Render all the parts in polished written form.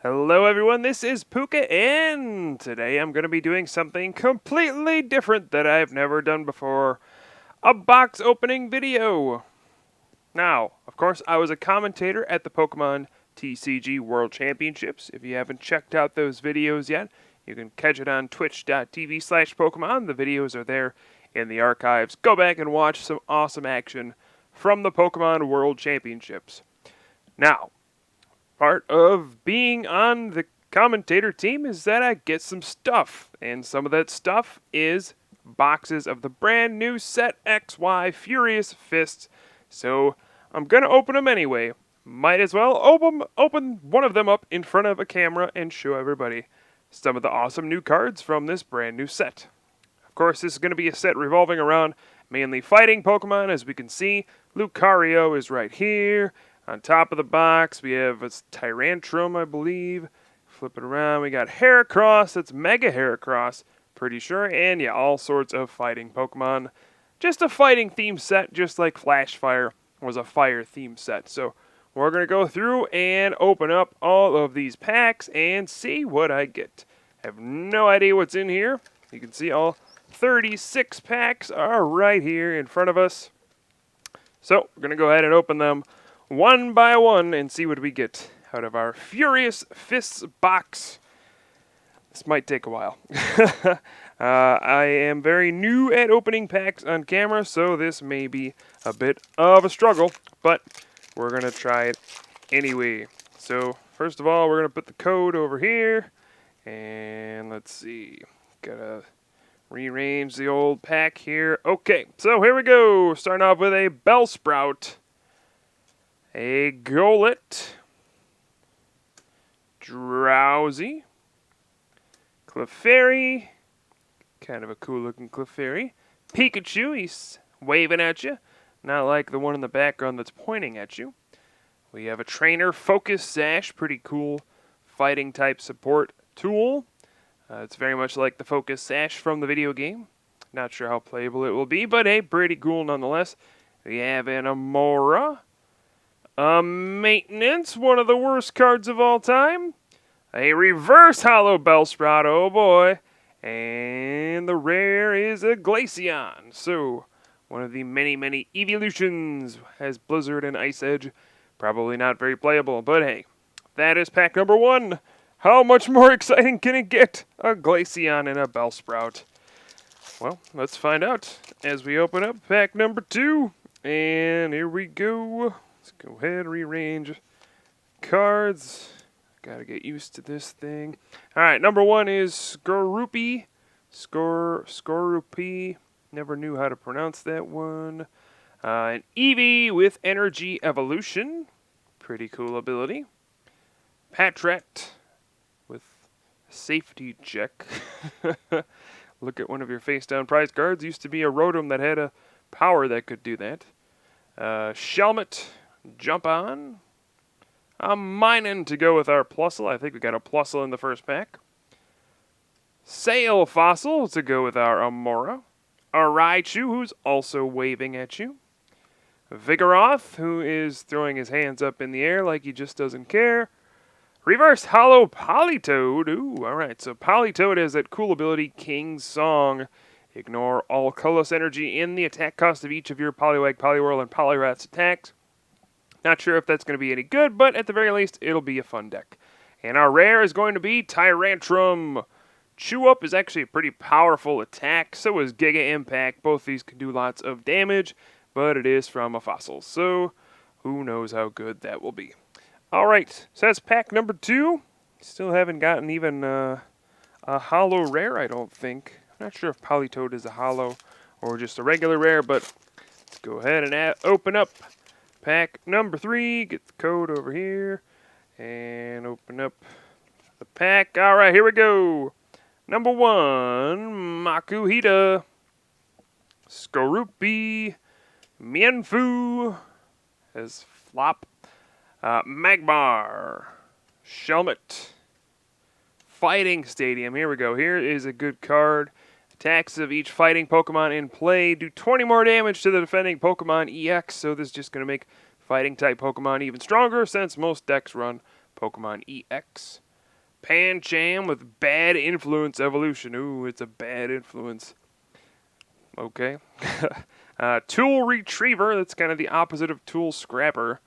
Hello everyone, this is Pooka, and today I'm going to be doing something completely different that I've never done before. A box opening video! Now, of course, I was a commentator at the Pokémon TCG World Championships. If you haven't checked out those videos yet, you can catch it on twitch.tv/Pokemon. The videos are there in the archives. Go back and watch some awesome action from the Pokemon World Championships. Now, part of being on the commentator team is that I get some stuff, and some of that stuff is boxes of the brand new Set XY Furious Fists, so I'm gonna open them anyway. Might as well open one of them up in front of a camera and show everybody some of the awesome new cards from this brand new set. Of course, this is going to be a set revolving around mainly fighting Pokemon. As we can see, Lucario is right here. On top of the box, we have a Tyrantrum, I believe. Flip it around, we got Heracross. That's Mega Heracross, pretty sure. And yeah, all sorts of fighting Pokemon. Just a fighting theme set, just like Flash Fire was a fire theme set. So we're going to go through and open up all of these packs and see what I get. I have no idea what's in here. You can see all 36 packs are right here in front of us. So we're going to go ahead and open them one by one and see what we get out of our Furious Fists box. This might take a while. I am very new at opening packs on camera, so this may be a bit of a struggle, but we're going to try it anyway. So first of all, we're going to put the code over here, and let's see. Gotta rearrange the old pack here. Okay, so here we go. Starting off with a Bellsprout, a Golett, Drowsy, Clefairy, kind of a cool looking Clefairy, Pikachu, he's waving at you, not like the one in the background that's pointing at you. We have a Trainer Focus Sash, pretty cool fighting type support tool. It's very much like the Focus Sash from the video game. Not sure how playable it will be, but hey, pretty cool nonetheless. We have an Amora, a Maintenance, one of the worst cards of all time, a Reverse Hollow Bellsprout, oh boy, and the rare is a Glaceon. So, one of the many evolutions has Blizzard and Ice Edge. Probably not very playable, but hey, that is pack number 1. How much more exciting can it get? A Glaceon and a Bellsprout. Well, let's find out as we open up pack number 2. And here we go. Let's go ahead and rearrange cards. Gotta get used to this thing. Alright, number 1 is Skorupi. Skorupi. Never knew how to pronounce that one. An Eevee with Energy Evolution. Pretty cool ability. Patrat with Safety Check. Look at one of your face-down prize cards. Used to be a Rotom that had a power that could do that. Shelmet, Jump On. A Minun to go with our Plusle. I think we got a Plusle in the first pack. Sail Fossil to go with our Amora. A Raichu, who's also waving at you. Vigoroth, who is throwing his hands up in the air like he just doesn't care. Reverse Hollow Politoed. Ooh, alright, so Politoed has that cool ability, King's Song. Ignore all colorless energy in the attack cost of each of your Poliwag, Poliwhirl, and Poliwrath's attacks. Not sure if that's going to be any good, but at the very least, it'll be a fun deck. And our rare is going to be Tyrantrum. Chew Up is actually a pretty powerful attack, so is Giga Impact. Both these can do lots of damage, but it is from a fossil, so who knows how good that will be. Alright, so that's pack number 2. Still haven't gotten even a holo rare, I don't think. I'm not sure if Politoed is a holo or just a regular rare, but let's go ahead and open up pack number 3. Get the code over here and open up the pack. Alright, here we go. Number 1, Makuhita, Skorupi, Mienfoo as Flop, Magmar, Shelmet, Fighting Stadium. Here we go. Here is a good card. Attacks of each fighting Pokemon in play do 20 more damage to the defending Pokemon EX, so this is just going to make fighting type Pokemon even stronger since most decks run Pokemon EX. Pancham with bad influence evolution. Ooh, it's a bad influence. Okay. Tool Retriever, that's kind of the opposite of Tool Scrapper.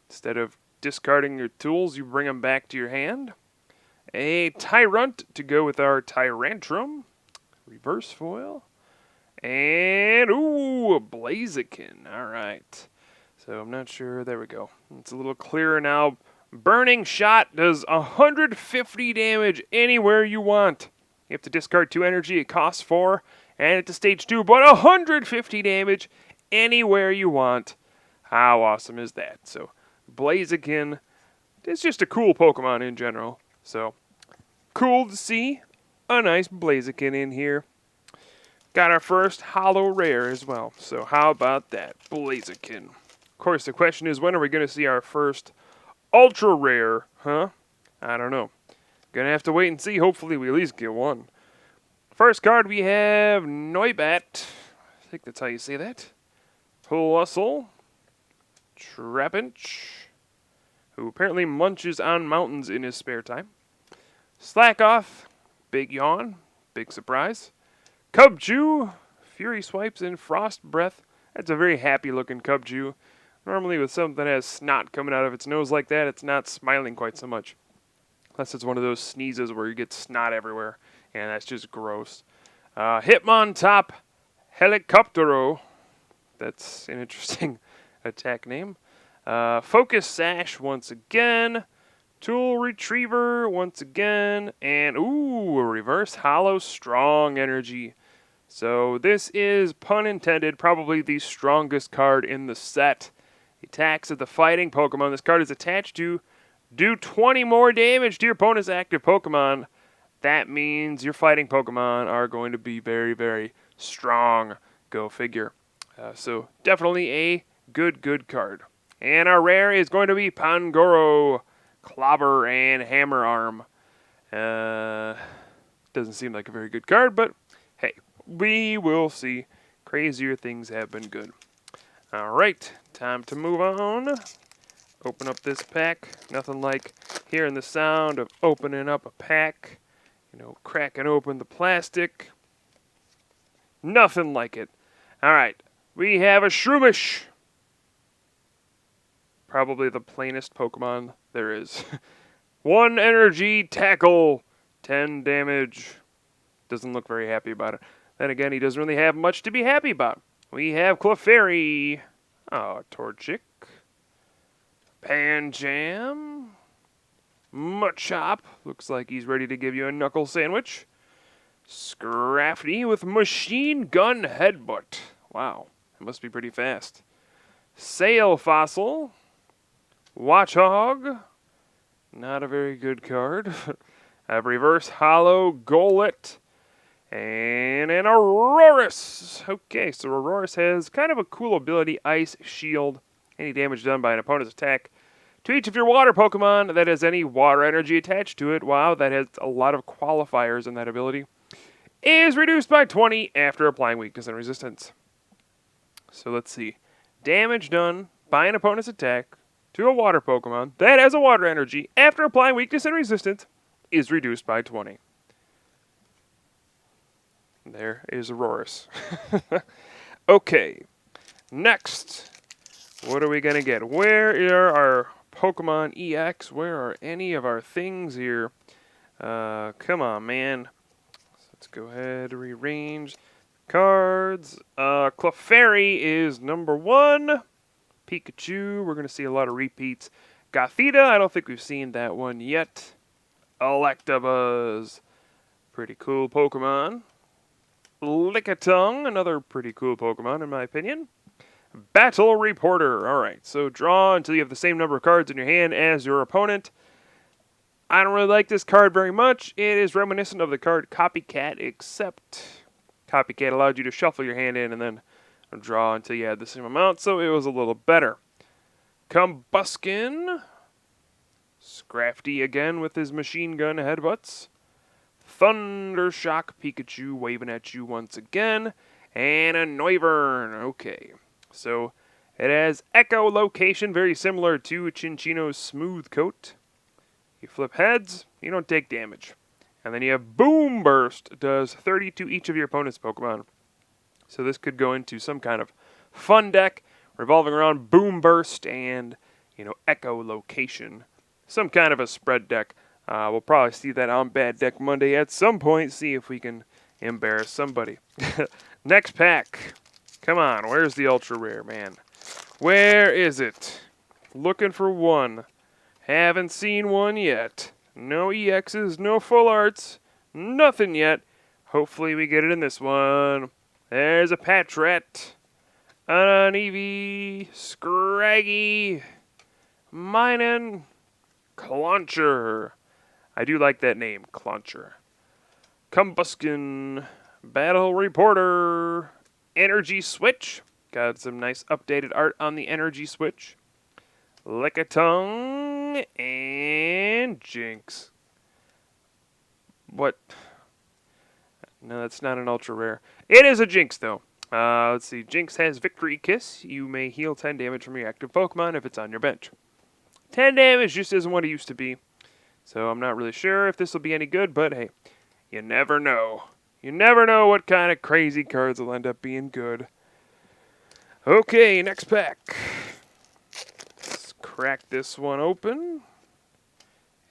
Instead of discarding your tools, you bring them back to your hand. A Tyrant to go with our Tyrantrum. Reverse foil. And, ooh, a Blaziken. Alright. So I'm not sure. There we go. It's a little clearer now. Burning Shot does 150 damage anywhere you want. You have to discard 2 energy. It costs 4. And it's stage 2, but 150 damage anywhere you want. How awesome is that? So, Blaziken is just a cool Pokemon in general. So, cool to see a nice Blaziken in here. Got our first Holo Rare as well. So, how about that? Blaziken. Of course, the question is, when are we going to see our first Ultra Rare? Huh? I don't know. Gonna have to wait and see. Hopefully, we at least get one. First card, we have Noibat. I think that's how you say that. Plusle. Trapinch, who apparently munches on mountains in his spare time. Slack Off. Big Yawn. Big surprise. Cubchoo. Fury Swipes and Frost Breath. That's a very happy looking Cubchoo. Normally with something that has snot coming out of its nose like that, it's not smiling quite so much. Unless it's one of those sneezes where you get snot everywhere. And that's just gross. Hitmontop Helicoptero. That's an interesting attack name. Focus Sash once again. Tool Retriever once again. And, ooh, a Reverse Holo Strong Energy. So this is, pun intended, probably the strongest card in the set. Attacks of the fighting Pokemon this card is attached to do 20 more damage to your opponent's active Pokemon. That means your fighting Pokemon are going to be very, very strong. Go figure. So definitely a good card. And our rare is going to be Pangoro, Clobber, and Hammer Arm. Doesn't seem like a very good card, but hey, we will see. Crazier things have been good. Alright, time to move on. Open up this pack. Nothing like hearing the sound of opening up a pack. You know, cracking open the plastic. Nothing like it. Alright, we have a Shroomish. Probably the plainest Pokemon there is. 1 energy, tackle, 10 damage. Doesn't look very happy about it. Then again, he doesn't really have much to be happy about. We have Clefairy. Oh, Torchic. Pancham. Machop. Looks like he's ready to give you a knuckle sandwich. Scrafty with Machine Gun Headbutt. Wow, that must be pretty fast. Sail Fossil. Watchog. Not a very good card. A Reverse Holo Golett. And an Aurorus. Okay, so Aurorus has kind of a cool ability, Ice Shield. Any damage done by an opponent's attack to each of your water Pokemon that has any water energy attached to it, wow, that has a lot of qualifiers in that ability, is reduced by 20 after applying weakness and resistance. So let's see. Damage done by an opponent's attack to a water Pokemon that has a water energy after applying weakness and resistance is reduced by 20. There is Aurorus. Okay, next, what are we going to get? Where are our Pokemon EX? Where are any of our things here? Come on, man. Let's go ahead and rearrange cards. Clefairy is number 1. Pikachu, we're going to see a lot of repeats. Gothita, I don't think we've seen that one yet. Electabuzz, pretty cool Pokemon. Lickitung, another pretty cool Pokemon in my opinion. Battle Reporter. Alright, so draw until you have the same number of cards in your hand as your opponent. I don't really like this card very much. It is reminiscent of the card Copycat, except Copycat allowed you to shuffle your hand in and then draw until you had the same amount, so it was a little better. Combuskin. Scrafty again with his machine gun headbutts. Thundershock Pikachu waving at you once again. And a Noivern. Okay, so it has echolocation, very similar to Chinchino's Smooth Coat. You flip heads, you don't take damage. And then you have Boom Burst, does 30 to each of your opponent's Pokemon. So this could go into some kind of fun deck revolving around Boom Burst and, Echolocation. Some kind of a spread deck. We'll probably see that on Bad Deck Monday at some point, see if we can embarrass somebody. Next pack. Come on, where's the Ultra Rare, man? Where is it? Looking for one. Haven't seen one yet. No EXs, no full arts, nothing yet. Hopefully we get it in this one. There's a Patrat, an Eevee, Scraggy, Minun, Clauncher. I do like that name, Clauncher. Combuskin, Battle Reporter, Energy Switch. Got some nice updated art on the Energy Switch. Lickitung and Jinx. What? No, that's not an ultra rare. It is a Jinx, though. Let's see. Jinx has Victory Kiss. You may heal 10 damage from your active Pokemon if it's on your bench. 10 damage just isn't what it used to be. So I'm not really sure if this will be any good, but hey, you never know. You never know what kind of crazy cards will end up being good. Okay, next pack. Let's crack this one open.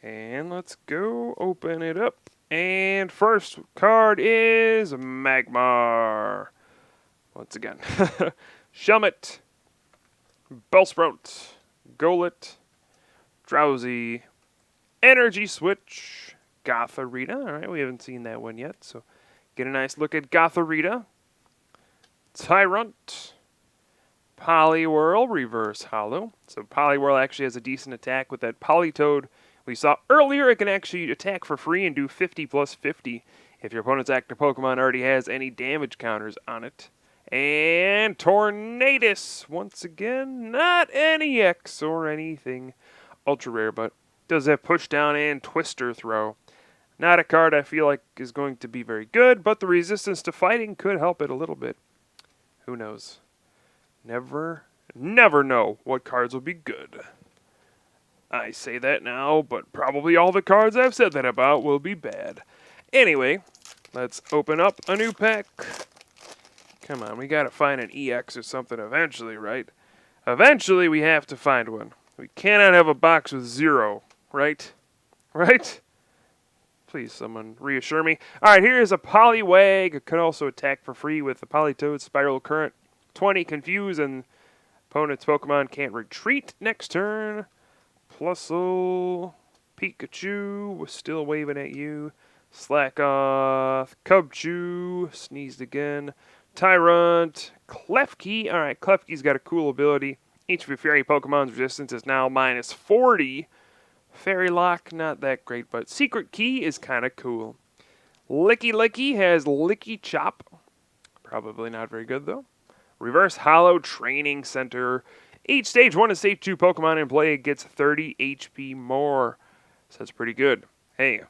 And let's go open it up. And first card is Magmar. Once again. Shelmet. Bellsprout. Golett. Drowsy. Energy Switch. Gothorita. Alright, we haven't seen that one yet, so get a nice look at Gothorita. Tyrunt. Poliwhirl, Reverse Hollow. So Poliwhirl actually has a decent attack with that Politoed we saw earlier. It can actually attack for free and do 50 plus 50 if your opponent's active Pokemon already has any damage counters on it. And Tornadus, once again, not an EX or anything ultra rare, but does have Push Down and Twister Throw. Not a card I feel like is going to be very good, but the resistance to fighting could help it a little bit. Who knows? Never know what cards will be good. I say that now, but probably all the cards I've said that about will be bad. Anyway, let's open up a new pack. Come on, we gotta find an EX or something eventually, right? Eventually we have to find one. We cannot have a box with 0, right? Right? Please, someone reassure me. Alright, here is a Poliwag. It can also attack for free with the Politoed, Spiral Current, 20 Confuse, and opponent's Pokemon can't retreat next turn. Plusle, Pikachu was still waving at you. Slack off, Cubchoo, sneezed again. Tyrunt, Klefki. Alright, Klefki's got a cool ability. Each of your fairy Pokemon's resistance is now minus 40. Fairy Lock, not that great, but Secret Key is kind of cool. Licky has Licky Chop. Probably not very good, though. Reverse Hollow Training Center. Each stage 1 and stage 2 Pokemon in play gets 30 HP more. So that's pretty good. Hey,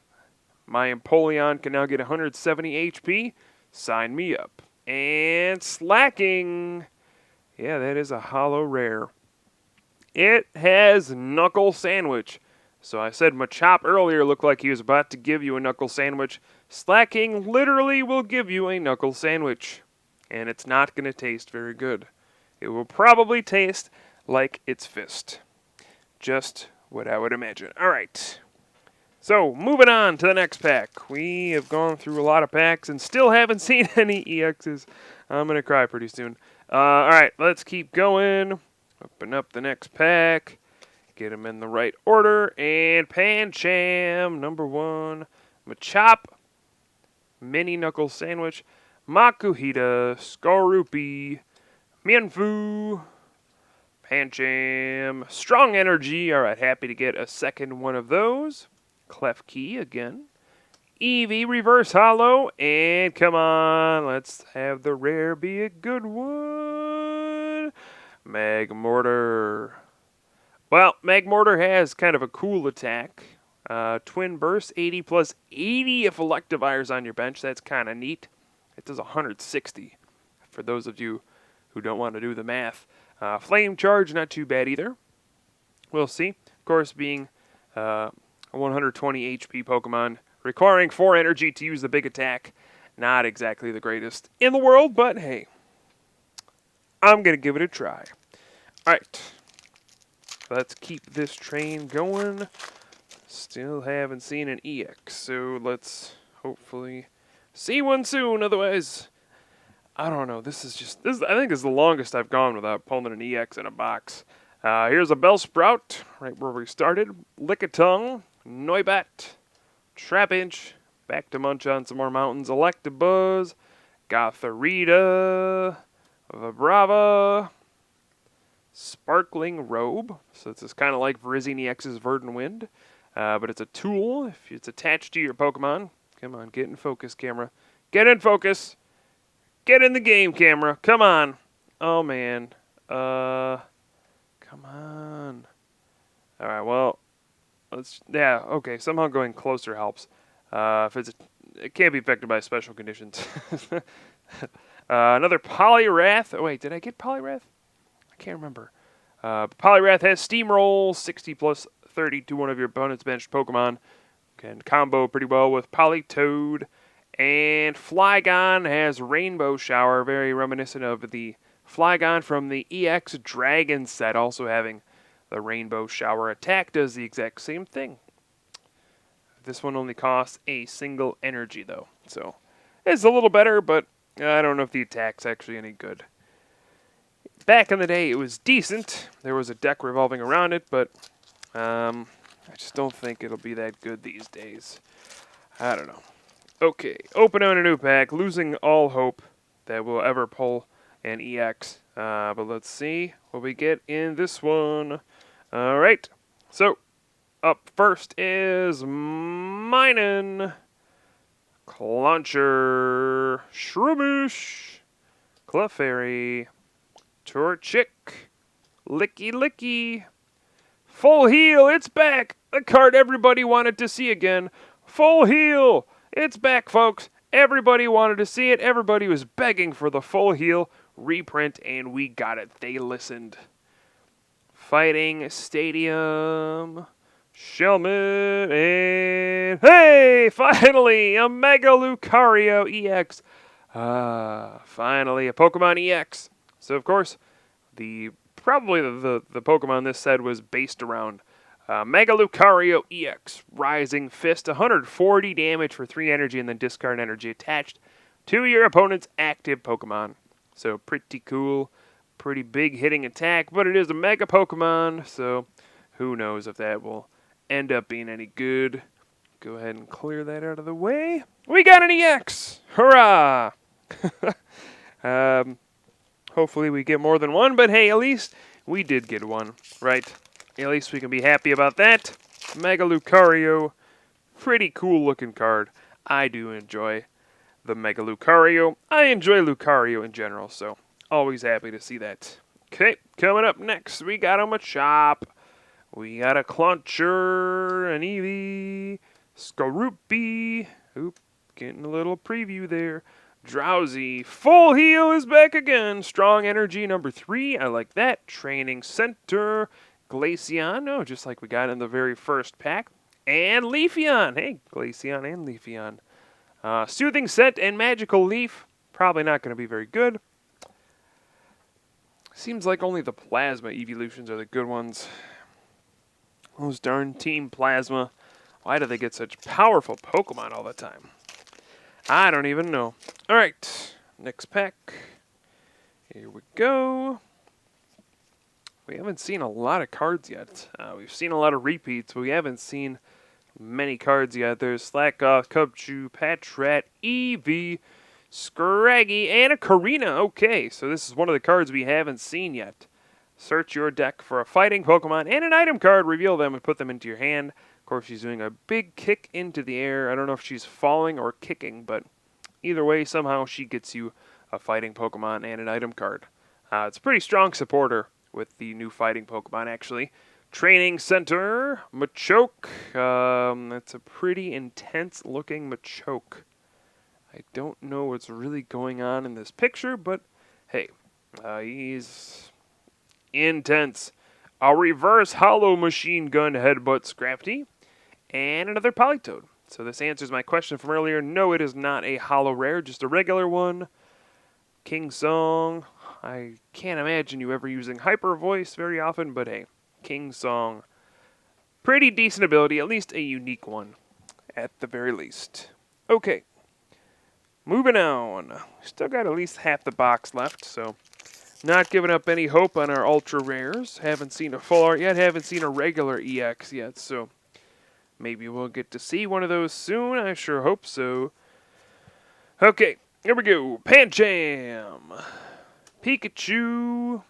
my Empoleon can now get 170 HP. Sign me up. And Slacking. Yeah, that is a hollow rare. It has Knuckle Sandwich. So I said Machop earlier looked like he was about to give you a Knuckle Sandwich. Slacking literally will give you a Knuckle Sandwich. And it's not going to taste very good. It will probably taste like its fist. Just what I would imagine. Alright. So, moving on to the next pack. We have gone through a lot of packs and still haven't seen any EXs. I'm going to cry pretty soon. Alright, let's keep going. Open up the next pack. Get them in the right order. And Pancham, number 1. Machop. Mini Knuckle Sandwich. Makuhita, Skorupi, Mienfoo, Pancham, Strong Energy. Alright, happy to get a second one of those. Klefki again. Eevee, Reverse Hollow, and come on, let's have the rare be a good one. Magmortar. Well, Magmortar has kind of a cool attack. Twin Burst, 80 plus 80 if Electivire's on your bench. That's kind of neat. It does 160, for those of you who don't want to do the math. Flame Charge, not too bad either. We'll see. Of course, being a 120 HP Pokemon, requiring 4 energy to use the big attack. Not exactly the greatest in the world, but hey, I'm going to give it a try. Alright, let's keep this train going. Still haven't seen an EX, so let's hopefully see one soon. Otherwise, I don't know. This. I think this is the longest I've gone without pulling an EX in a box. Here's a Bellsprout, right where we started. Lickitung, Noibat, Trapinch, back to munch on some more mountains. Electabuzz, Gothorita, Vibrava, Sparkling Robe. So this is kind of like Virizion EX's Verdant Wind. But it's a tool if it's attached to your Pokemon. Come on, get in focus, camera. Get in focus. Get in the game, camera. Come on. Oh, man. Come on. All right, well, yeah, okay, somehow going closer helps. It can't be affected by special conditions. Another Poliwrath. Oh, wait, did I get Poliwrath? I can't remember. Poliwrath has Steamroll, 60 plus 30 to one of your opponent's benched Pokemon. Can combo pretty well with Politoed. And Flygon has Rainbow Shower, very reminiscent of the Flygon from the EX Dragon set, also having the Rainbow Shower attack, does the exact same thing. This one only costs a single energy, though. So it's a little better, but I don't know if the attack's actually any good. Back in the day, it was decent. There was a deck revolving around it, but I just don't think it'll be that good these days. I don't know. Okay, open on a new pack, losing all hope that we'll ever pull an EX. But let's see what we get in this one. Alright, so up first is Minun, Clauncher, Shroomish, Clefairy, Torchic, Licky Licky, Full Heal, it's back! The card everybody wanted to see again. Full Heal! It's back, folks. Everybody wanted to see it. Everybody was begging for the Full Heal reprint, and we got it. They listened. Fighting Stadium, Shelmet, and hey, finally, a Mega Lucario EX. Finally, a Pokemon EX. So, of course, probably the Pokemon this set was based around Mega Lucario EX, Rising Fist, 140 damage for 3 energy and then discard energy attached to your opponent's active Pokemon. So pretty cool, pretty big hitting attack, but it is a Mega Pokemon, so who knows if that will end up being any good. Go ahead and clear that out of the way. We got an EX! Hurrah! Hopefully we get more than one, but hey, at least we did get one, right? At least we can be happy about that. Mega Lucario, pretty cool looking card. I do enjoy the Mega Lucario. I enjoy Lucario in general, so always happy to see that. Okay, coming up next, we got a Machop. We got a Clauncher, an Eevee, Skorupi. Oop, getting a little preview there. Drowsy. Full Heal is back again. Strong Energy number 3. I like that. Training Center. Glaceon. Oh, just like we got in the very first pack. And Leafeon. Hey, Glaceon and Leafeon. Soothing Scent and Magical Leaf. Probably not going to be very good. Seems like only the Plasma evolutions are the good ones. Those darn Team Plasma. Why do they get such powerful Pokemon all the time? I don't even know. Alright, next pack. Here we go. We haven't seen a lot of cards yet. We've seen a lot of repeats, but we haven't seen many cards yet. There's Slackoth, Cubchoo, Patrat, Eevee, Scraggy, and a Karina. Okay, so this is one of the cards we haven't seen yet. Search your deck for a fighting Pokemon and an item card. Reveal them and put them into your hand. Of course, she's doing a big kick into the air. I don't know if she's falling or kicking, but either way, somehow she gets you a fighting Pokemon and an item card. It's a pretty strong supporter with the new fighting Pokemon, actually. Training Center, Machoke. That's a pretty intense-looking Machoke. I don't know what's really going on in this picture, but hey, he's intense. A Reverse Hollow Machine Gun Headbutt Scrafty. and another Politoed. So this answers my question from earlier. No, it is not a holo rare, just a regular one. King Song. I can't imagine you ever using Hyper Voice very often, but hey, King Song. Pretty decent ability, at least a unique one, at the very least. Okay, moving on. Still got at least half the box left, so not giving up any hope on our ultra rares. Haven't seen a full art yet, haven't seen a regular EX yet, so maybe we'll get to see one of those soon. I sure hope so. Okay, here we go. Pancham, Pikachu,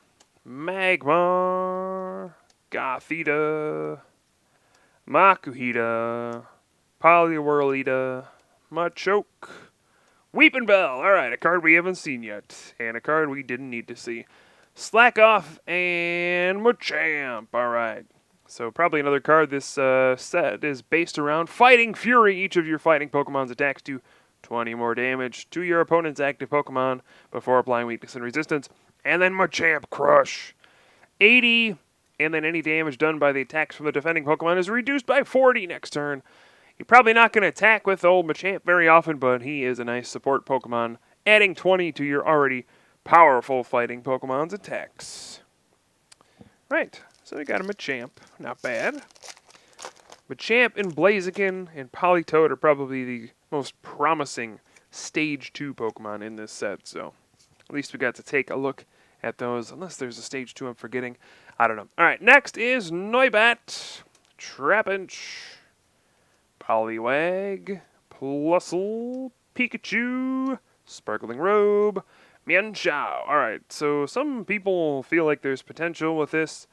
Magmar, Gothita, Makuhita, Poliwhirlita, Machoke, Weeping Bell. Alright, a card we haven't seen yet, and a card we didn't need to see. Slack Off and Machamp. Alright, so probably another card. This set is based around Fighting Fury. Each of your fighting Pokemon's attacks do 20 more damage to your opponent's active Pokemon before applying weakness and resistance. And then Machamp Crush. 80, and then any damage done by the attacks from the defending Pokemon is reduced by 40 next turn. You're probably not going to attack with old Machamp very often, but he is a nice support Pokemon, adding 20 to your already powerful fighting Pokemon's attacks. Right, so we got a Machamp. Not bad. Machamp and Blaziken and Politoed are probably the most promising Stage 2 Pokemon in this set, so at least we got to take a look at those, unless there's a Stage 2 I'm forgetting. I don't know. Alright, next is Noibat, Trapinch, Poliwag, Plusle, Pikachu, Sparkling Robe, Mienshao. Alright, so some people feel like there's potential with this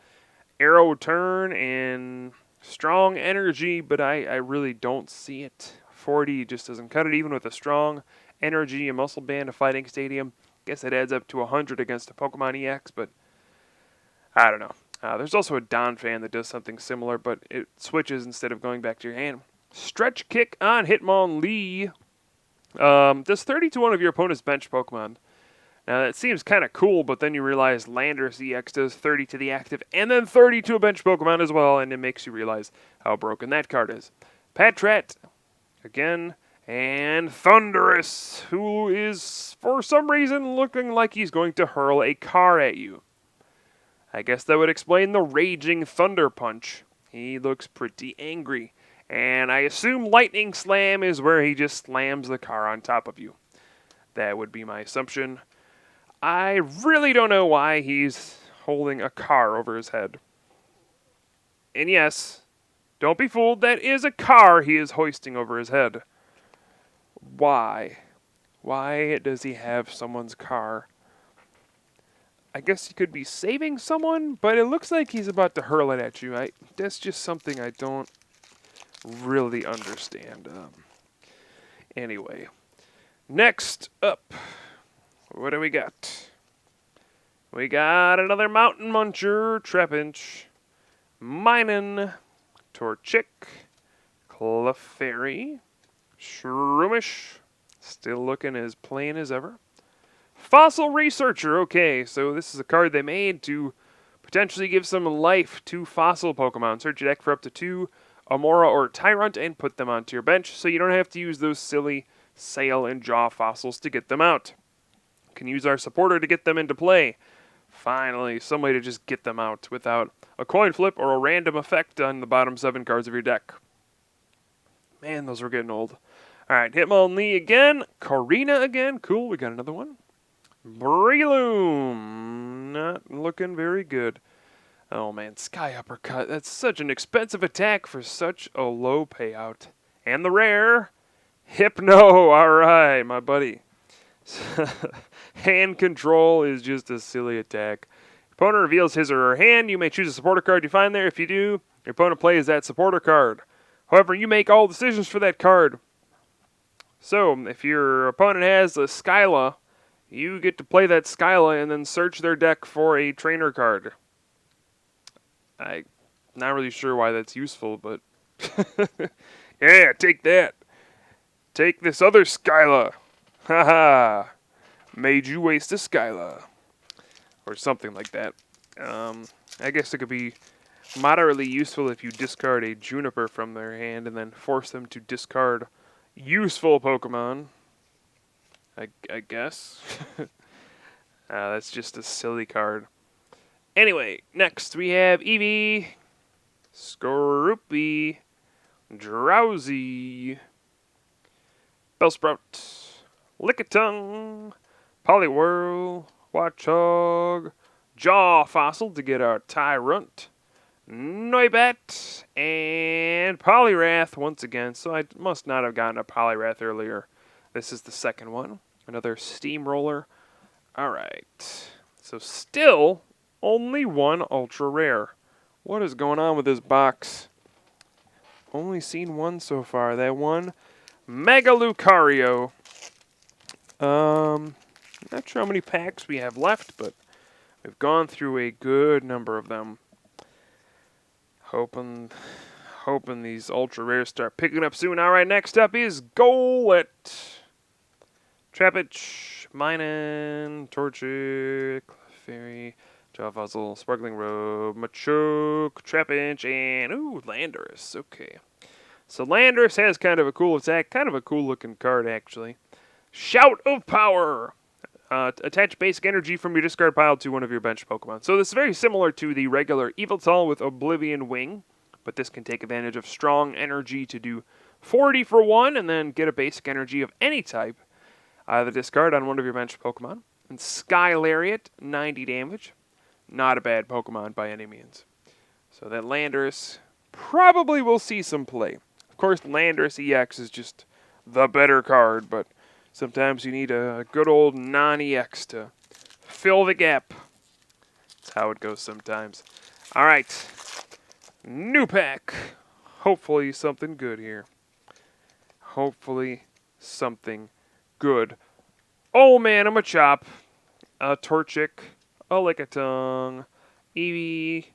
Arrow Turn and Strong Energy, but I really don't see it. 40 just doesn't cut it, even with a Strong Energy, a Muscle Band, a Fighting Stadium. Guess it adds up to 100 against a Pokemon EX, but I don't know. There's also a Donphan that does something similar, but it switches instead of going back to your hand. Stretch Kick on Hitmonlee. Does 30 to one of your opponent's bench Pokemon. Now that seems kind of cool, but then you realize Landorus EX does 30 to the active and then 30 to a bench Pokemon as well, and it makes you realize how broken that card is. Patrat, again, and Thundurus, who is, for some reason, looking like he's going to hurl a car at you. I guess that would explain the Raging Thunder Punch. He looks pretty angry. And I assume Lightning Slam is where he just slams the car on top of you. That would be my assumption. I really don't know why he's holding a car over his head. And yes, don't be fooled, that is a car he is hoisting over his head. Why? Why does he have someone's car? I guess he could be saving someone, but it looks like he's about to hurl it at you. That's just something I don't really understand. Anyway, next up, what do we got? We got another Mountain Muncher, Trapinch, Minun, Torchic, Clefairy, Shroomish, still looking as plain as ever. Fossil Researcher, okay, so this is a card they made to potentially give some life to fossil Pokemon. Search your deck for up to 2 Amora or Tyrant and put them onto your bench, so you don't have to use those silly Sail and Jaw fossils to get them out. You can use our supporter to get them into play. Finally, some way to just get them out without a coin flip or a random effect on the bottom 7 cards of your deck. Man, those were getting old. Alright, Hitmonlee again, Karina again, cool, we got another one. Breloom, not looking very good. Oh man, Sky Uppercut, that's such an expensive attack for such a low payout. And the rare, Hypno, alright, my buddy. Hand Control is just a silly attack. Your opponent reveals his or her hand, you may choose a supporter card you find there. If you do, your opponent plays that supporter card. However, you make all decisions for that card. So, if your opponent has a Skyla, you get to play that Skyla and then search their deck for a trainer card. I'm not really sure why that's useful, but yeah, take that. Take this other Skyla. Haha. Made you waste a Skyla. Or something like that. I guess it could be Moderately useful if you discard a Juniper from their hand and then force them to discard useful Pokemon. I guess. That's just a silly card. Anyway, next we have Eevee, Skorupi, Drowsy, Bellsprout, Lickitung, Poliwhirl, Watchog, Jaw Fossil to get our Tyrunt, Noibat, and Poliwrath once again. So I must not have gotten a Poliwrath earlier. This is the second one. Another Steamroller. Alright. So still only one ultra rare. What is going on with this box? Only seen one so far. That one, Mega Lucario. Not sure how many packs we have left, but we've gone through a good number of them. Hoping these ultra rares start picking up soon. Alright, next up is Golett. Trapinch, Minun, Torchic, Clefairy, Jawfuzzle, Sparkling Robe, Machoke, Trapinch, and Landorus. Okay. So Landorus has kind of a cool attack, kind of a cool looking card actually. Shout of Power! Attach basic energy from your discard pile to one of your bench Pokemon. So this is very similar to the regular Yveltal with Oblivion Wing, but this can take advantage of strong energy to do 40 for 1 and then get a basic energy of any type. The discard on one of your bench Pokemon. And Sky Lariat, 90 damage. Not a bad Pokemon by any means. So that Landorus probably will see some play. Of course, Landorus EX is just the better card, but sometimes you need a good old non-EX to fill the gap. That's how it goes sometimes. Alright. New pack. Hopefully something good here. Hopefully something good. Oh man, I'm a Chop. A Torchic. A Lickitung. Eevee.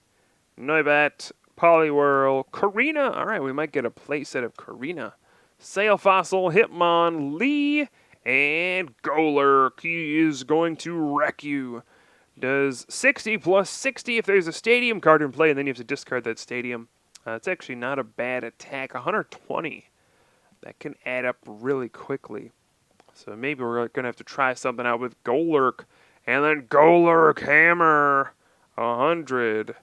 Noibat. Poliwhirl. Karina. Alright, we might get a playset of Karina. Sail Fossil. Hitmon. Lee. And Golurk. He is going to wreck you. Does 60 plus 60 if there's a stadium card in play, and then you have to discard that stadium. It's actually not a bad attack. 120. That can add up really quickly. So maybe we're going to have to try something out with Golurk. And then Golurk Hammer. 100.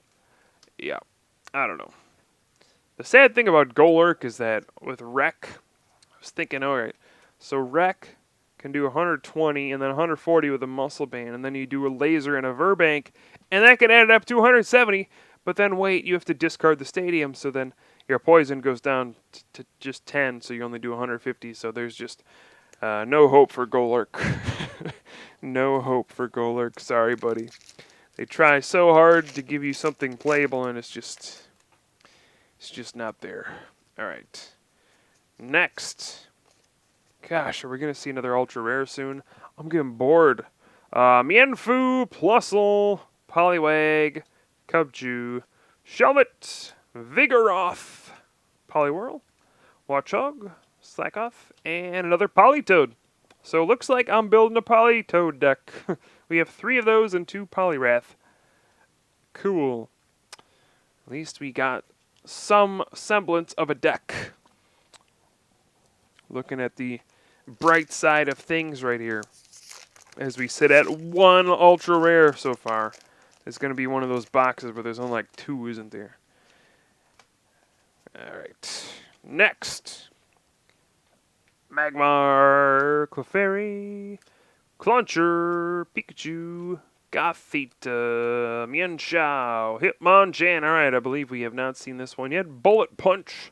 Yeah. I don't know. The sad thing about Golurk is that with Wreck, I was thinking, alright, so Wreck can do 120 and then 140 with a Muscle Band, and then you do a Laser and a Verbank, and that can add up to 170, but then wait, you have to discard the stadium, so then your poison goes down to just 10, so you only do 150, so there's just no hope for Golurk. No hope for Golurk, sorry buddy. They try so hard to give you something playable, and it's just not there. Alright. Next. Gosh, are we going to see another ultra rare soon? I'm getting bored. Mienfoo, Plusle, Poliwag, Cubchoo, Shelmet, Vigoroth, Poliwhirl, Watchog, Slackoth, and another Politoed. So it looks like I'm building a Politoed deck. We have 3 of those and 2 Poliwrath. Cool. At least we got some semblance of a deck. Looking at the bright side of things right here. As we sit at 1 ultra rare so far. It's going to be one of those boxes where there's only like 2, isn't there? Alright. Next. Magmar, Clefairy, Clauncher, Pikachu, Gothita, Mienshao, Hitmonchan. Alright, I believe we have not seen this one yet. Bullet Punch.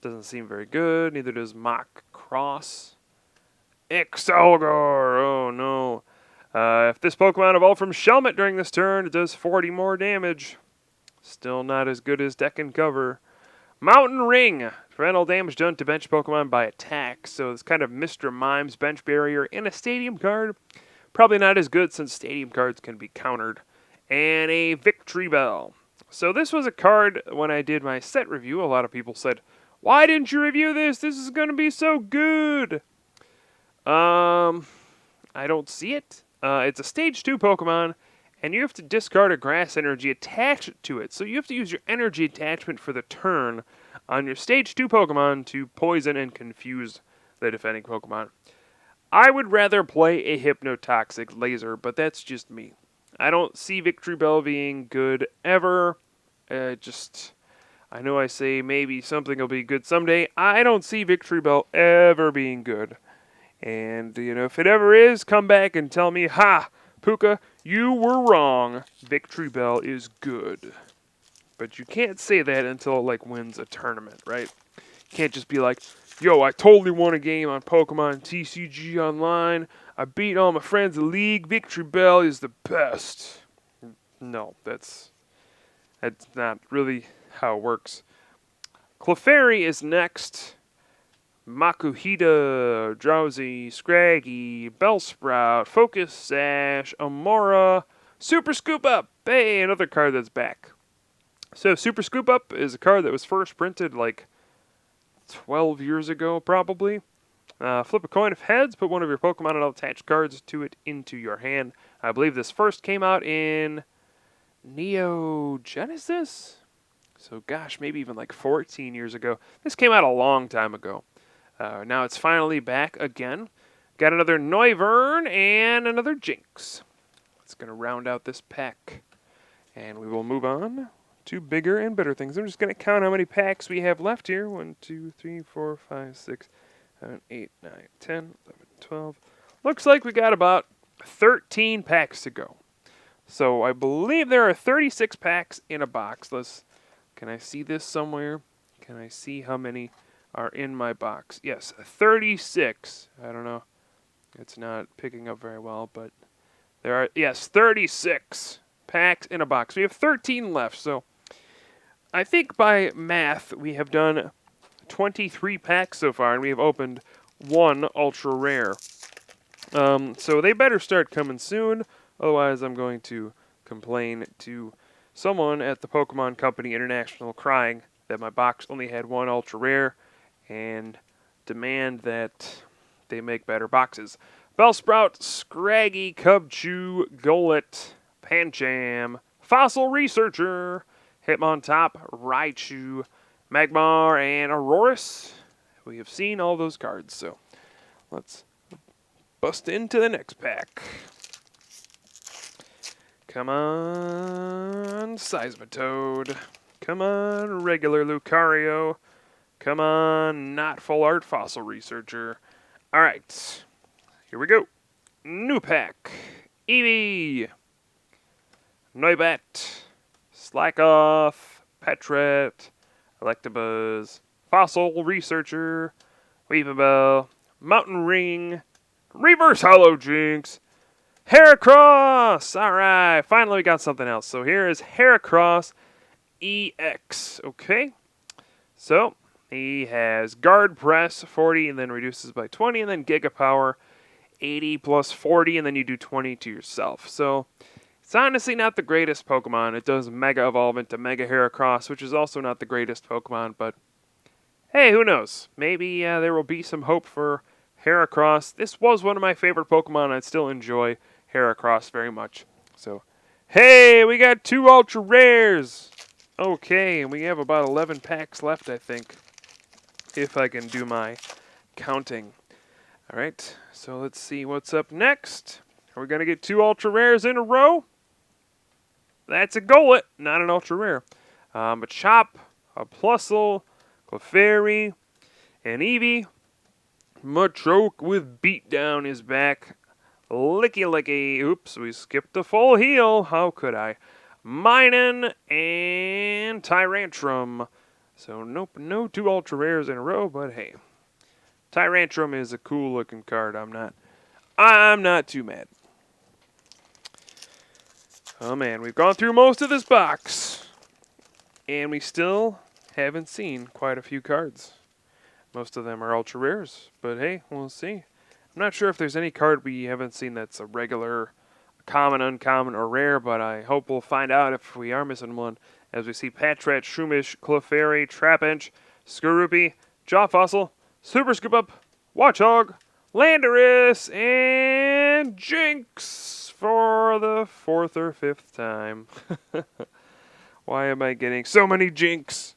Doesn't seem very good. Neither does Mach Cross. Excelgar. Oh no. If this Pokemon evolved from Shelmet during this turn, it does 40 more damage. Still not as good as Deck and Cover. Mountain Ring. Prevent all damage done to bench Pokemon by attack. So it's kind of Mr. Mime's bench barrier in a stadium card. Probably not as good since stadium cards can be countered. And a Victory Bell. So this was a card when I did my set review. A lot of people said, why didn't you review this? This is going to be so good. I don't see it. It's a Stage 2 Pokemon, and you have to discard a grass energy attached to it. So you have to use your energy attachment for the turn on your stage 2 Pokemon to poison and confuse the defending Pokemon. I would rather play a Hypnotoxic Laser, but that's just me. I don't see Victory Bell being good ever. I know I say maybe something will be good someday. I don't see Victory Bell ever being good. And, if it ever is, come back and tell me, ha, Pooka, you were wrong. Victory Bell is good. But you can't say that until it, wins a tournament, right? You can't just be like, yo, I totally won a game on Pokemon TCG Online. I beat all my friends in the league. Victory Bell is the best. No, that's not really how it works. Clefairy is next. Makuhita, Drowsy, Scraggy, Bellsprout, Focus Sash, Amora, Super Scoop Up. Hey, another card that's back. So Super Scoop Up is a card that was first printed 12 years ago, probably. Flip a coin of heads, put one of your Pokemon and all attached cards to it into your hand. I believe this first came out in Neo Genesis? So gosh, maybe even 14 years ago. This came out a long time ago. Now it's finally back again. Got another Noivern and another Jinx. It's going to round out this pack. And we will move on to bigger and better things. I'm just going to count how many packs we have left here. 1, 2, 3, 4, 5, 6, 7, 8, 9, 10, 11, 12. Looks like we got about 13 packs to go. So I believe there are 36 packs in a box. Can I see this somewhere? Can I see how many are in my box? Yes, 36. I don't know. It's not picking up very well, but there are, 36 packs in a box. We have 13 left, so I think by math we have done 23 packs so far, and we have opened one ultra rare. So they better start coming soon, otherwise I'm going to complain to someone at the Pokemon Company International crying that my box only had one ultra rare and demand that they make better boxes. Bellsprout, Scraggy, Cubchoo, Golett, Pancham, Fossil Researcher, Hitmontop, Raichu, Magmar, and Aurorus. We have seen all those cards, so let's bust into the next pack. Come on, Seismitoad. Come on, regular Lucario. Come on, not full art Fossil Researcher. Alright, here we go. New pack. Eevee. Noibat. Slackoff. Petret. Electabuzz. Fossil Researcher. Weavable. Mountain Ring. Reverse Hollow Jinx. Heracross! Alright, finally we got something else. So here is Heracross EX. Okay. So he has Guard Press 40 and then reduces by 20, and then Giga Power 80 plus 40, and then you do 20 to yourself. So it's honestly not the greatest Pokemon. It does Mega Evolve into Mega Heracross, which is also not the greatest Pokemon, but hey, who knows? Maybe there will be some hope for Heracross. This was one of my favorite Pokemon. I still enjoy Heracross very much. So, hey, we got 2 Ultra Rares! Okay, and we have about 11 packs left, I think, if I can do my counting. Alright, so let's see what's up next. Are we going to get 2 Ultra Rares in a row? That's a Golett, not an Ultra Rare. A Chop, a Plusle, Clefairy, and Eevee. Machoke with Beatdown is back. Licky Licky. Oops, we skipped a full heal. How could I? Minun and Tyrantrum. So, nope, no 2 Ultra Rares in a row, but hey. Tyrantrum is a cool looking card. I'm not too mad. Oh man, we've gone through most of this box. And we still haven't seen quite a few cards. Most of them are Ultra Rares, but hey, we'll see. I'm not sure if there's any card we haven't seen that's a regular, common, uncommon, or rare, but I hope we'll find out if we are missing one. As we see Patrat, Shroomish, Clefairy, Trapinch, Skorupi, Jaw Fossil, Super Scoop Up, Watchog, Landorus, and Jinx for the 4th or 5th time. Why am I getting so many jinx?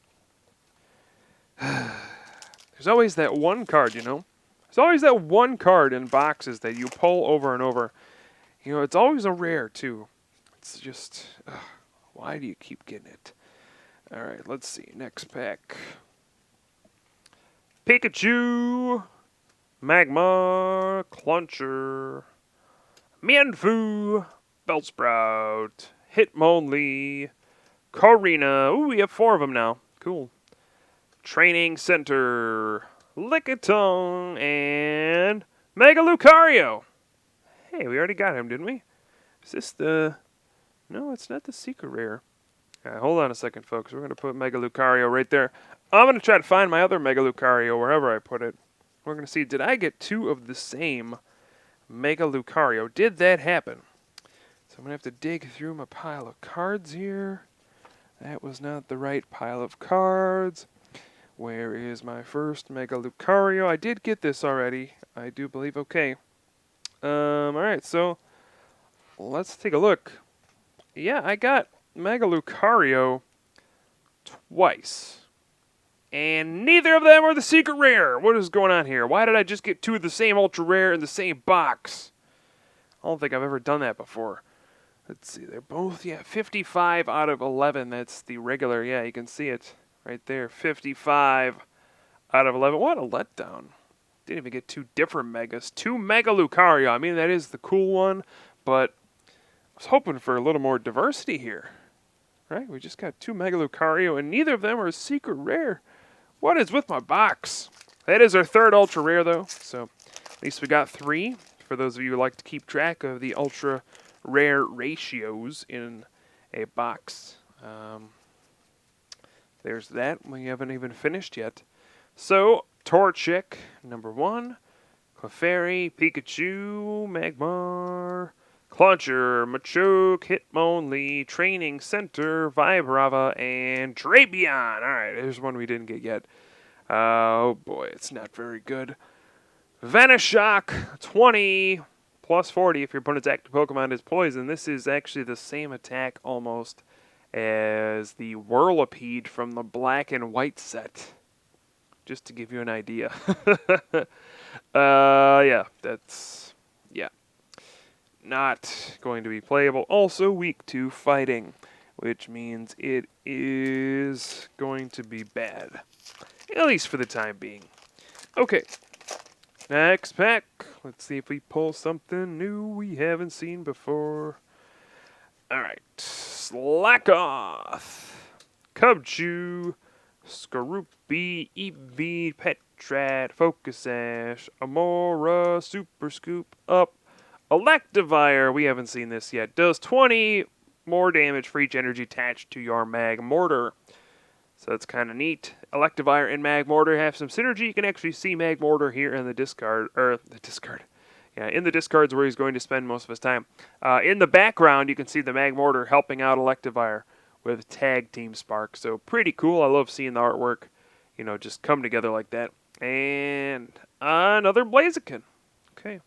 There's always that one card, you know? There's always that one card in boxes that you pull over and over. You know, it's always a rare, too. It's just, why do you keep getting it? Alright, let's see. Next pack. Pikachu, Magmar, Cluncher, Mienfoo, Bellsprout, Hitmonlee, Karina. Ooh, we have 4 of them now. Cool. Training Center, Lickitung, and Mega Lucario. Hey, we already got him, didn't we? Is this the... No, it's not the secret rare. Right, hold on a second, folks. We're going to put Mega Lucario right there. I'm going to try to find my other Mega Lucario wherever I put it. We're going to see, did I get 2 of the same Mega Lucario? Did that happen? So I'm going to have to dig through my pile of cards here. That was not the right pile of cards. Where is my first Mega Lucario? I did get this already. I do believe. Okay. Alright, so let's take a look. Yeah, I got Mega Lucario twice. And neither of them are the secret rare. What is going on here? Why did I just get 2 of the same ultra rare in the same box? I don't think I've ever done that before. Let's see, they're both, 55 out of 11. That's the regular, you can see it right there. 55 out of 11. What a letdown. Didn't even get 2 different Megas. 2 Mega Lucario. I mean, that is the cool one, but I was hoping for a little more diversity here. Right? We just got 2 Mega Lucario, and neither of them are a secret rare. What is with my box? That is our 3rd ultra rare, though, so at least we got 3. For those of you who like to keep track of the ultra rare ratios in a box. There's that. We haven't even finished yet. So, Torchic, number 1. Clefairy, Pikachu, Magmar, Cluncher, Machoke, Hitmonlee, Training Center, Vibrava, and Drapion. Alright, here's one we didn't get yet. Oh boy, it's not very good. Venoshock, 20, plus 40 if your opponent's active Pokemon is poison. This is actually the same attack almost as the Whirlipede from the black and white set. Just to give you an idea. That's not going to be playable. Also weak to fighting, which means it is going to be bad. At least for the time being. Okay. Next pack. Let's see if we pull something new we haven't seen before. Alright. Slackoth. Cubchoo. Skorupi. Eevee. Petrat. Focus Sash. Amora. Super Scoop. Up. Electivire. We haven't seen this yet. Does 20 more damage for each energy attached to your Magmortar. So that's kind of neat. Electivire and Magmortar have some synergy. You can actually see Magmortar here in the discard. In the discards where he's going to spend most of his time. In the background, you can see the Magmortar helping out Electivire with Tag Team Spark. So pretty cool. I love seeing the artwork, just come together like that. And another Blaziken. Okay.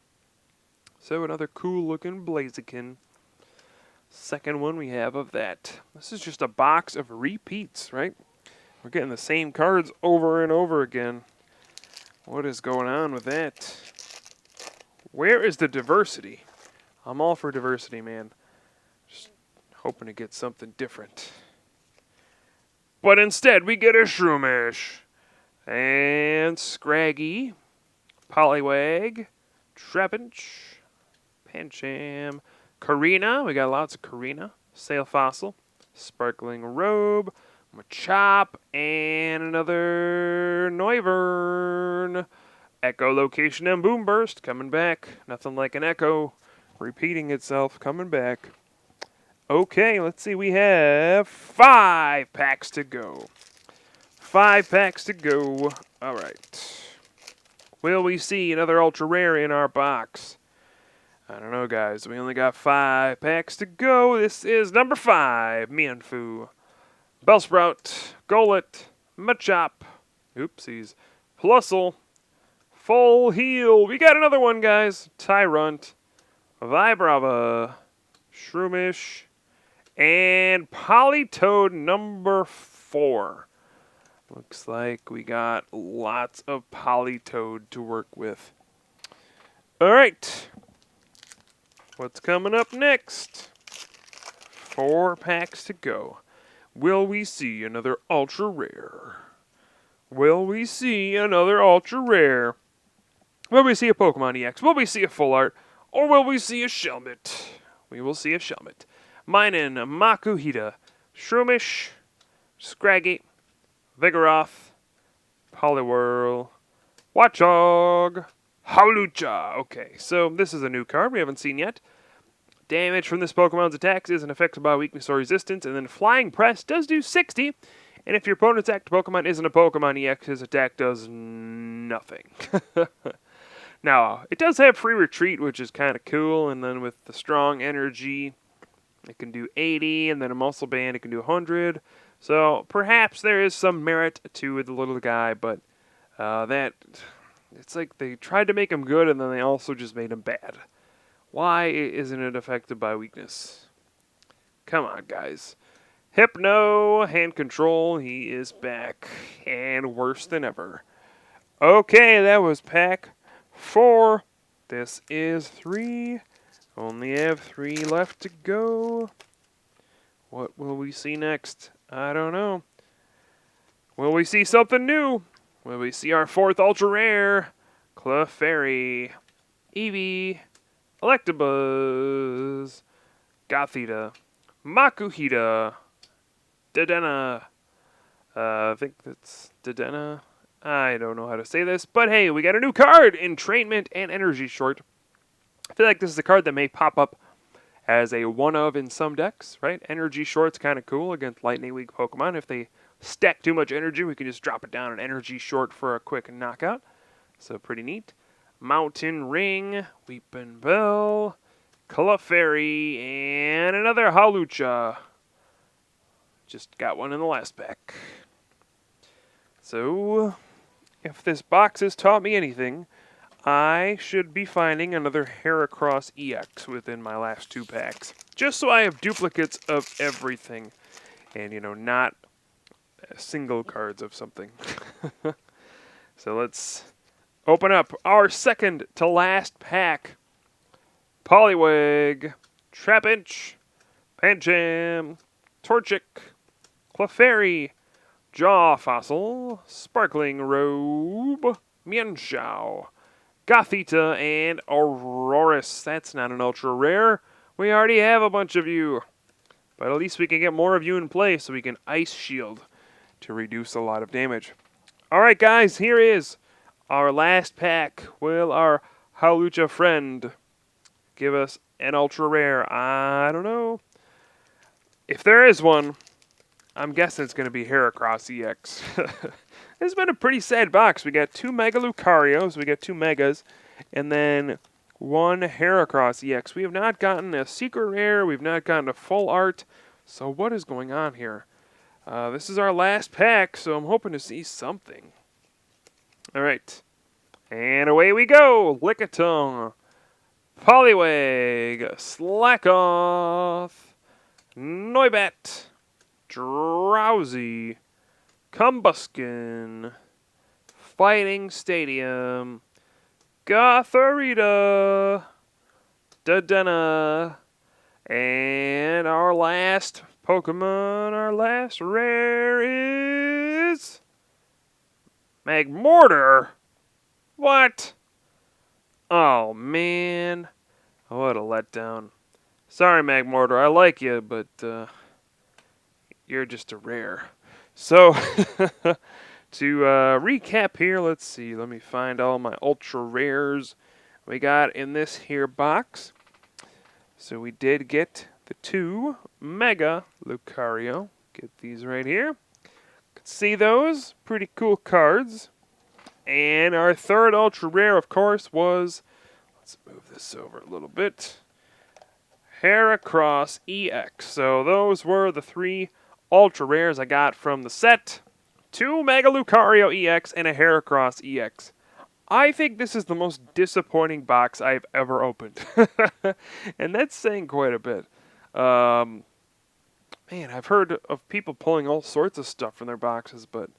So another cool looking Blaziken. Second one we have of that. This is just a box of repeats, right? We're getting the same cards over and over again. What is going on with that? Where is the diversity? I'm all for diversity, man. Just hoping to get something different. But instead, we get a Shroomish. And Scraggy. Poliwag. Trapinch. Pancham. Karina. We got lots of Karina. Sail Fossil. Sparkling Robe. Machop, and another Noivern. Echolocation and Boom Burst coming back. Nothing like an echo repeating itself coming back. Okay, let's see. We have 5 packs to go. 5 packs to go. All right. Will we see another ultra rare in our box? I don't know, guys. We only got 5 packs to go. This is number 5, Mienfoo. Bellsprout, Golett, Machop, oopsies, Plusle, Full Heal. We got another one, guys. Tyrunt, Vibrava, Shroomish, and Politoed number 4. Looks like we got lots of Politoed to work with. Alright. What's coming up next? 4 packs to go. Will we see another ultra rare? Will we see another ultra rare? Will we see a Pokemon EX? Will we see a full art? Or will we see a Shelmet? We will see a Shelmet. Minun, Makuhita, Shroomish, Scraggy, Vigoroth, Poliwhirl, Watchog, Hawlucha. Okay, so this is a new card we haven't seen yet. Damage from this Pokemon's attacks isn't affected by weakness or resistance, and then Flying Press does do 60. And if your opponent's active Pokemon isn't a Pokemon EX, his attack does nothing. Now, it does have free retreat, which is kind of cool, and then with the strong energy, it can do 80, and then a muscle band, it can do 100. So perhaps there is some merit to the little guy, but it's like they tried to make him good, and then they also just made him bad. Why isn't it affected by weakness? Come on, guys. Hypno, hand control, he is back, and worse than ever. Okay, that was pack 4. This is 3. Only have 3 left to go. What will we see next? I don't know. Will we see something new? Will we see our 4th ultra rare? Clefairy, Eevee, Electabuzz, Gothita, Makuhita, Dedenne. I think that's Dedenne. I don't know how to say this, but hey, we got a new card, Entrainment and Energy Short. I feel like this is a card that may pop up as a one-of in some decks, right? Energy Short's kind of cool against Lightning Weak Pokemon. If they stack too much energy, we can just drop it down an Energy Short for a quick knockout. So pretty neat. Mountain Ring, Weepin' Bell, Clefairy, and another Hawlucha. Just got one in the last pack. So, if this box has taught me anything, I should be finding another Heracross EX within my last 2 packs. Just so I have duplicates of everything. And, not single cards of something. So let's open up our second to last pack. Poliwag, Trapinch, Pancham, Torchic, Clefairy, Jaw Fossil, Sparkling Robe, Mienshao, Gothita, and Aurorus. That's not an ultra rare. We already have a bunch of you. But at least we can get more of you in play so we can Ice Shield to reduce a lot of damage. Alright guys, here is our last pack. Will our Hawlucha friend give us an ultra rare? I don't know. If there is one, I'm guessing it's going to be Heracross EX. It's been a pretty sad box. We got 2 Mega Lucarios, we got 2 Megas, and then 1 Heracross EX. We have not gotten a secret rare, we've not gotten a full art, so what is going on here? This is our last pack, so I'm hoping to see something. Alright, and away we go! Lickitung, Poliwag, Slackoth, Noibat, Drowsy, Combuskin, Fighting Stadium, Gothorita, Dedenne, and our last Pokemon, our last rare is Magmortar. What? Oh man, what a letdown. Sorry Magmortar, I like you, but you're just a rare. So, to recap here, let's see. Let me find all my ultra rares we got in this here box. So we did get the 2 Mega Lucario. Get these right here. Could see those. Pretty cool cards. And our 3rd ultra rare, of course, was, let's move this over a little bit, Heracross EX. So those were the 3 ultra rares I got from the set. 2 Mega Lucario EX and a Heracross EX. I think this is the most disappointing box I've ever opened. And that's saying quite a bit. Man, I've heard of people pulling all sorts of stuff from their boxes, but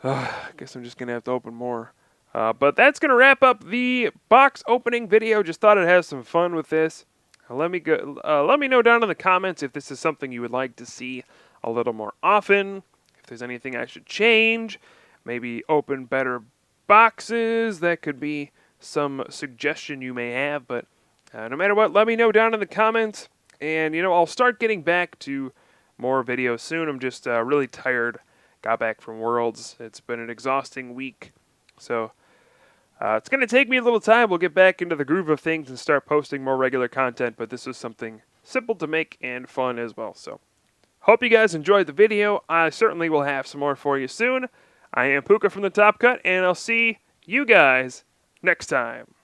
I guess I'm just going to have to open more. But that's going to wrap up the box opening video. Just thought I'd have some fun with this. Let me know down in the comments if this is something you would like to see a little more often. If there's anything I should change, maybe open better boxes. That could be some suggestion you may have. But no matter what, let me know down in the comments. And I'll start getting back to more videos soon. I'm just really tired. Got back from Worlds. It's been an exhausting week. So it's going to take me a little time. We'll get back into the groove of things and start posting more regular content. But this was something simple to make and fun as well. So hope you guys enjoyed the video. I certainly will have some more for you soon. I am Pooka from the Top Cut, and I'll see you guys next time.